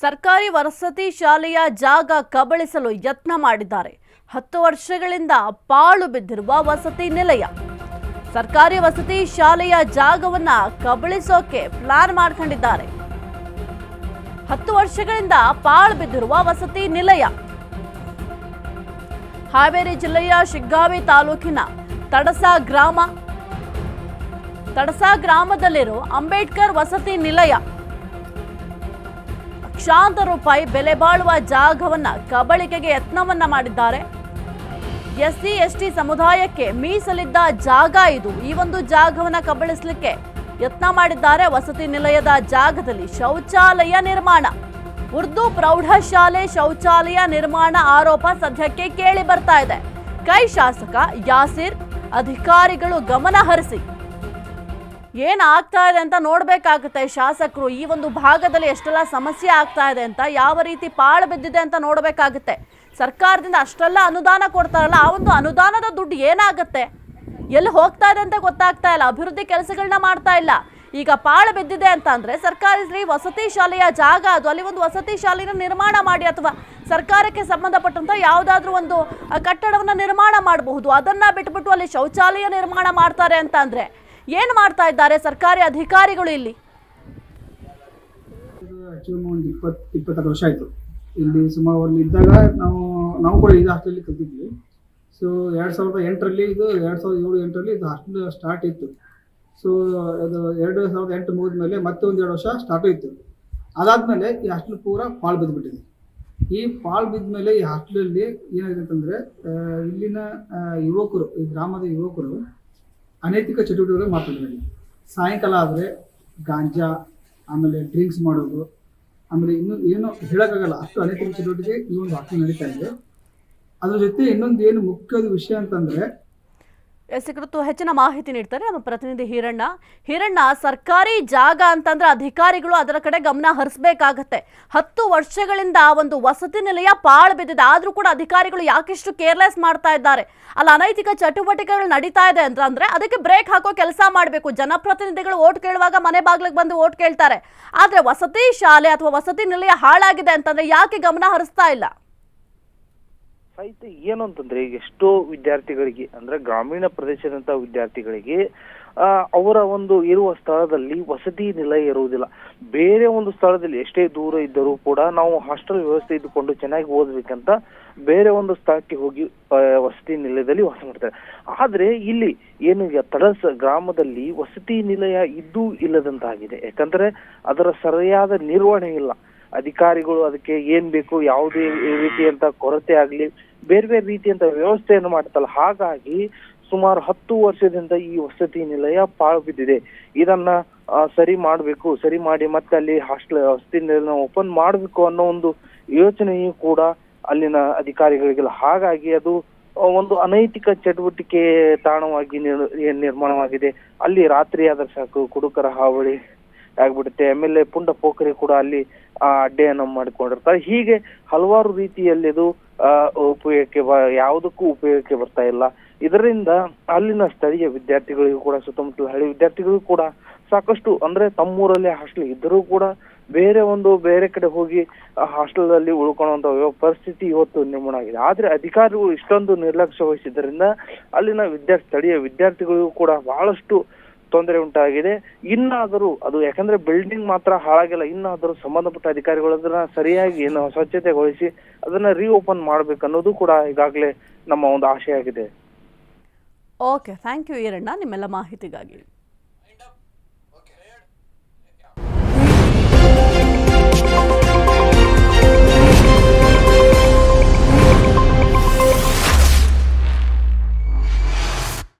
ಸರ್ಕಾರಿ ವಸತಿ ಶಾಲೆಯ ಜಾಗ ಕಬಳಿಸಲು ಯತ್ನ ಮಾಡಿದ್ದಾರೆ. 10 ವರ್ಷಗಳಿಂದ ಪಾಳು ಬಿದ್ದಿರುವ ವಸತಿ ನಿಲಯ. ಸರ್ಕಾರಿ ವಸತಿ ಶಾಲೆಯ ಜಾಗವನ್ನ ಕಬಳಿಸೋಕೆ ಪ್ಲಾನ್ ಮಾಡ್ಕೊಂಡಿದ್ದಾರೆ. 10 ವರ್ಷಗಳಿಂದ ಪಾಳು ಬಿದ್ದಿರುವ ವಸತಿ ನಿಲಯ ಹಾವೇರಿ ಜಿಲ್ಲೆಯ ಶಿಗ್ಗಾವಿ ತಾಲೂಕಿನ ತಡಸಾ ಗ್ರಾಮದಲ್ಲಿರೋ ಅಂಬೇಡ್ಕರ್ ವಸತಿ ನಿಲಯ. ಲಕ್ಷಾಂತರ ರೂಪಾಯಿ ಬೆಲೆ ಬಾಳುವ ಜಾಗವನ್ನ ಕಬಳಿಕೆಗೆ ಯತ್ನವನ್ನ ಮಾಡಿದ್ದಾರೆ. ಎಸ್ಸಿ ಎಸ್ಟಿ ಸಮುದಾಯಕ್ಕೆ ಮೀಸಲಿದ್ದ ಜಾಗ ಇದು. ಈ ಒಂದು ಜಾಗವನ್ನ ಕಬಳಿಸಲಿಕ್ಕೆ ಯತ್ನ ಮಾಡಿದ್ದಾರೆ. ವಸತಿ ನಿಲಯದ ಜಾಗದಲ್ಲಿ ಶೌಚಾಲಯ ನಿರ್ಮಾಣ, ಉರ್ದು ಪ್ರೌಢಶಾಲೆ ಶೌಚಾಲಯ ನಿರ್ಮಾಣ ಆರೋಪ ಸದ್ಯಕ್ಕೆ ಕೇಳಿ ಬರ್ತಾ ಇದೆ. ಕೈ ಶಾಸಕ ಯಾಸಿರ್ ಅಧಿಕಾರಿಗಳು ಗಮನ ಹರಿಸಿ ಏನಾಗ್ತಾ ಇದೆ ಅಂತ ನೋಡ್ಬೇಕಾಗುತ್ತೆ. ಶಾಸಕರು ಈ ಒಂದು ಭಾಗದಲ್ಲಿ ಎಷ್ಟೆಲ್ಲ ಸಮಸ್ಯೆ ಆಗ್ತಾ ಇದೆ ಅಂತ, ಯಾವ ರೀತಿ ಪಾಳು ಬಿದ್ದಿದೆ ಅಂತ ನೋಡ್ಬೇಕಾಗುತ್ತೆ. ಸರ್ಕಾರದಿಂದ ಅಷ್ಟೆಲ್ಲ ಅನುದಾನ ಕೊಡ್ತಾರಲ್ಲ, ಆ ಒಂದು ಅನುದಾನದ ದುಡ್ಡು ಏನಾಗುತ್ತೆ, ಎಲ್ಲಿ ಹೋಗ್ತಾ ಇದೆ ಅಂತ ಗೊತ್ತಾಗ್ತಾ ಇಲ್ಲ. ಅಭಿವೃದ್ಧಿ ಕೆಲಸಗಳನ್ನ ಮಾಡ್ತಾ ಇಲ್ಲ. ಈಗ ಪಾಳು ಬಿದ್ದಿದೆ ಅಂತ ಅಂದ್ರೆ ಸರ್ಕಾರಿ ವಸತಿ ಶಾಲೆಯ ಜಾಗ ಅದು, ಅಲ್ಲಿ ಒಂದು ವಸತಿ ಶಾಲೆನ ನಿರ್ಮಾಣ ಮಾಡಿ ಅಥವಾ ಸರ್ಕಾರಕ್ಕೆ ಸಂಬಂಧಪಟ್ಟಂತ ಯಾವುದಾದ್ರೂ ಒಂದು ಕಟ್ಟಡವನ್ನ ನಿರ್ಮಾಣ ಮಾಡಬಹುದು. ಅದನ್ನ ಬಿಟ್ಬಿಟ್ಟು ಅಲ್ಲಿ ಶೌಚಾಲಯ ನಿರ್ಮಾಣ ಮಾಡ್ತಾರೆ ಅಂತ ಅಂದ್ರೆ ಏನು ಮಾಡ್ತಾ ಇದ್ದಾರೆ ಸರ್ಕಾರಿ ಅಧಿಕಾರಿಗಳು ಇಲ್ಲಿ? ಒಂದು 20-26 ವರ್ಷ ಆಯಿತು ಇಲ್ಲಿ. ಸುಮಾರು ಅಲ್ಲಿ ಇದ್ದಾಗ ನಾವು ಕೂಡ ಇದು ಹಾಸ್ಟೆಲಲ್ಲಿ ಕಲ್ತಿದ್ವಿ. ಸೊ 2008ರಲ್ಲಿ ಇದು 2007-8ರಲ್ಲಿ ಇದು ಹಾಸ್ಟೆಲ್ ಸ್ಟಾರ್ಟ್ ಇತ್ತು. ಸೊ ಅದು 2008 ಮುಗಿದ ಮೇಲೆ ಮತ್ತೆ ಒಂದು 2 ವರ್ಷ ಸ್ಟಾರ್ಟ್ ಇತ್ತು. ಅದಾದಮೇಲೆ ಈ ಹಾಸ್ಟೆಲ್ ಪೂರ ಪಾಳು ಬಿದ್ದುಬಿಟ್ಟಿದೆ. ಈ ಪಾಳು ಬಿದ್ದ ಮೇಲೆ ಈ ಹಾಸ್ಟೆಲಲ್ಲಿ ಏನಾಗಿದೆ ಅಂತಂದರೆ, ಇಲ್ಲಿನ ಯುವಕರು, ಈ ಗ್ರಾಮದ ಯುವಕರು ಅನೈತಿಕ ಚಟುವಟಿಕೆಗಳು ಮಾಡ್ತಿದ್ದಾರೆ. ಸಾಯಂಕಾಲ ಆದರೆ ಗಾಂಜಾ, ಆಮೇಲೆ ಡ್ರಿಂಕ್ಸ್ ಮಾಡೋದು, ಆಮೇಲೆ ಇನ್ನೂ ಏನು ಹೇಳೋಕ್ಕಾಗಲ್ಲ ಅಷ್ಟು ಅನೈತಿಕ ಚಟುವಟಿಕೆ ಈ ಒಂದು ಹಾಸ್ಟೆಲ್ ನಡೀತಾ ಇದೆ. ಅದ್ರ ಜೊತೆ ಇನ್ನೊಂದು ಏನು ಮುಖ್ಯವಾದ ವಿಷಯ ಅಂತಂದರೆ, ಕುರಿತು ಹೆಚ್ಚಿನ ಮಾಹಿತಿ ನೀಡ್ತಾರೆ ನಮ್ಮ ಪ್ರತಿನಿಧಿ ಹಿರಣ್ಣ. ಸರ್ಕಾರಿ ಜಾಗ ಅಂತಂದ್ರೆ ಅಧಿಕಾರಿಗಳು ಅದರ ಕಡೆ ಗಮನ ಹರಿಸಬೇಕಾಗತ್ತೆ. 10 ವರ್ಷಗಳಿಂದ ಒಂದು ವಸತಿ ನಿಲಯ ಪಾಳು ಬಿದ್ದಿದೆ, ಆದ್ರೂ ಕೂಡ ಅಧಿಕಾರಿಗಳು ಯಾಕಿಷ್ಟು ಕೇರ್ಲೆಸ್ ಮಾಡ್ತಾ ಇದ್ದಾರೆ? ಅಲ್ಲಿ ಅನೈತಿಕ ಚಟುವಟಿಕೆಗಳು ನಡೀತಾ ಇದೆ ಅಂತಂದ್ರೆ ಅದಕ್ಕೆ ಬ್ರೇಕ್ ಹಾಕೋ ಕೆಲಸ ಮಾಡಬೇಕು. ಜನಪ್ರತಿನಿಧಿಗಳು ಓಟ್ ಕೇಳುವಾಗ ಮನೆ ಬಾಗ್ಲಿಗೆ ಬಂದು ಓಟ್ ಕೇಳ್ತಾರೆ, ಆದ್ರೆ ವಸತಿ ಶಾಲೆ ಅಥವಾ ವಸತಿ ನಿಲಯ ಹಾಳಾಗಿದೆ ಅಂತಂದ್ರೆ ಯಾಕೆ ಗಮನ ಹರಿಸ್ತಾ ಇಲ್ಲ? ಸಾಹಿತ್ಯ ಏನು ಅಂತಂದ್ರೆ, ಎಷ್ಟೋ ವಿದ್ಯಾರ್ಥಿಗಳಿಗೆ ಅಂದ್ರೆ ಗ್ರಾಮೀಣ ಪ್ರದೇಶದಂತ ವಿದ್ಯಾರ್ಥಿಗಳಿಗೆ ಅವರ ಒಂದು ಇರುವ ಸ್ಥಳದಲ್ಲಿ ವಸತಿ ನಿಲಯ ಇರುವುದಿಲ್ಲ. ಬೇರೆ ಒಂದು ಸ್ಥಳದಲ್ಲಿ ಎಷ್ಟೇ ದೂರ ಇದ್ದರೂ ಕೂಡ ನಾವು ಹಾಸ್ಟೆಲ್ ವ್ಯವಸ್ಥೆ ಇದ್ದುಕೊಂಡು ಚೆನ್ನಾಗಿ ಓದ್ಬೇಕಂತ ಬೇರೆ ಒಂದು ಸ್ಥಳಕ್ಕೆ ಹೋಗಿ ವಸತಿ ನಿಲಯದಲ್ಲಿ ವಾಸ ಮಾಡ್ತಾರೆ. ಆದ್ರೆ ಇಲ್ಲಿ ಏನು ತಡಸ ಗ್ರಾಮದಲ್ಲಿ ವಸತಿ ನಿಲಯ ಇದ್ದೂ ಇಲ್ಲದಂತಾಗಿದೆ. ಯಾಕಂದ್ರೆ ಅದರ ಸರಿಯಾದ ನಿರ್ವಹಣೆ ಇಲ್ಲ. ಅಧಿಕಾರಿಗಳು ಅದಕ್ಕೆ ಏನ್ ಬೇಕು, ಯಾವುದೇ ರೀತಿಯಂತ ಕೊರತೆ ಆಗ್ಲಿ, ಬೇರೆ ಬೇರೆ ರೀತಿಯಂತ ವ್ಯವಸ್ಥೆಯನ್ನು ಮಾಡ್ತಲ್ಲ. ಹಾಗಾಗಿ ಸುಮಾರು 10 ವರ್ಷದಿಂದ ಈ ವಸತಿ ನಿಲಯ ಪಾಳು ಬಿದ್ದಿದೆ. ಇದನ್ನ ಸರಿ ಮಾಡಿ ಮತ್ತೆ ಅಲ್ಲಿ ಹಾಸ್ಟೆಲ್ ವಸತಿ ನಿಲಯ ಓಪನ್ ಮಾಡ್ಬೇಕು ಅನ್ನೋ ಒಂದು ಯೋಚನೆಯೂ ಕೂಡ ಅಲ್ಲಿನ ಅಧಿಕಾರಿಗಳಿಗಿಲ್ಲ. ಹಾಗಾಗಿ ಅದು ಒಂದು ಅನೈತಿಕ ಚಟುವಟಿಕೆ ತಾಣವಾಗಿ ನಿರ್ಮಾಣವಾಗಿದೆ. ಅಲ್ಲಿ ರಾತ್ರಿ ಆದ್ರೆ ಸಾಕು ಕುಡುಕರ ಹಾವಳಿ ಆಗ್ಬಿಡುತ್ತೆ. ಆಮೇಲೆ ಪುಂಡ ಪೋಖರಿ ಕೂಡ ಅಲ್ಲಿ ಅಡ್ಡೆಯನ್ನು ಮಾಡಿಕೊಂಡಿರ್ತಾರೆ. ಹೀಗೆ ಹಲವಾರು ರೀತಿಯಲ್ಲಿ ಇದು ಉಪಯೋಗಕ್ಕೆ ಯಾವುದಕ್ಕೂ ಉಪಯೋಗಕ್ಕೆ ಬರ್ತಾ ಇಲ್ಲ. ಇದರಿಂದ ಅಲ್ಲಿನ ಸ್ಥಳೀಯ ವಿದ್ಯಾರ್ಥಿಗಳಿಗೂ ಕೂಡ, ಸುತ್ತಮುತ್ತಲ ಹಳ್ಳಿ ವಿದ್ಯಾರ್ಥಿಗಳಿಗೂ ಕೂಡ ಸಾಕಷ್ಟು ಅಂದ್ರೆ ತಮ್ಮೂರಲ್ಲಿ ಹಾಸ್ಟೆಲ್ ಇದ್ದರೂ ಕೂಡ ಬೇರೆ ಕಡೆ ಹೋಗಿ ಹಾಸ್ಟೆಲ್ ಅಲ್ಲಿ ಉಳ್ಕೊಳ್ಳುವಂತ ಪರಿಸ್ಥಿತಿ ಇವತ್ತು ನಿರ್ಮಾಣ ಆಗಿದೆ. ಆದ್ರೆ ಅಧಿಕಾರಿಗಳು ಇಷ್ಟೊಂದು ನಿರ್ಲಕ್ಷ್ಯ ವಹಿಸಿದ್ದರಿಂದ ಅಲ್ಲಿನ ಸ್ಥಳೀಯ ವಿದ್ಯಾರ್ಥಿಗಳಿಗೂ ಕೂಡ ಬಹಳಷ್ಟು ತೊಂದರೆ ಉಂಟಾಗಿದೆ. ಇನ್ನಾದರೂ ಅದು, ಯಾಕಂದ್ರೆ ಬಿಲ್ಡಿಂಗ್ ಮಾತ್ರ ಹಾಳಾಗಿಲ್ಲ, ಇನ್ನಾದರೂ ಸಂಬಂಧಪಟ್ಟ ಅಧಿಕಾರಿಗಳು ಅದನ್ನ ಸರಿಯಾಗಿ ಸ್ವಚ್ಛತೆಗೊಳಿಸಿ ಅದನ್ನ ರೀಓಪನ್ ಮಾಡ್ಬೇಕನ್ನೋದು ಕೂಡ ಈಗಾಗಲೇ ನಮ್ಮ ಒಂದು ಆಶೆ ಆಗಿದೆ. ಓಕೆ, ಥ್ಯಾಂಕ್ ಯು ಈರಣ್ಣ ನಿಮ್ಮೆಲ್ಲ ಮಾಹಿತಿಗಾಗಿ.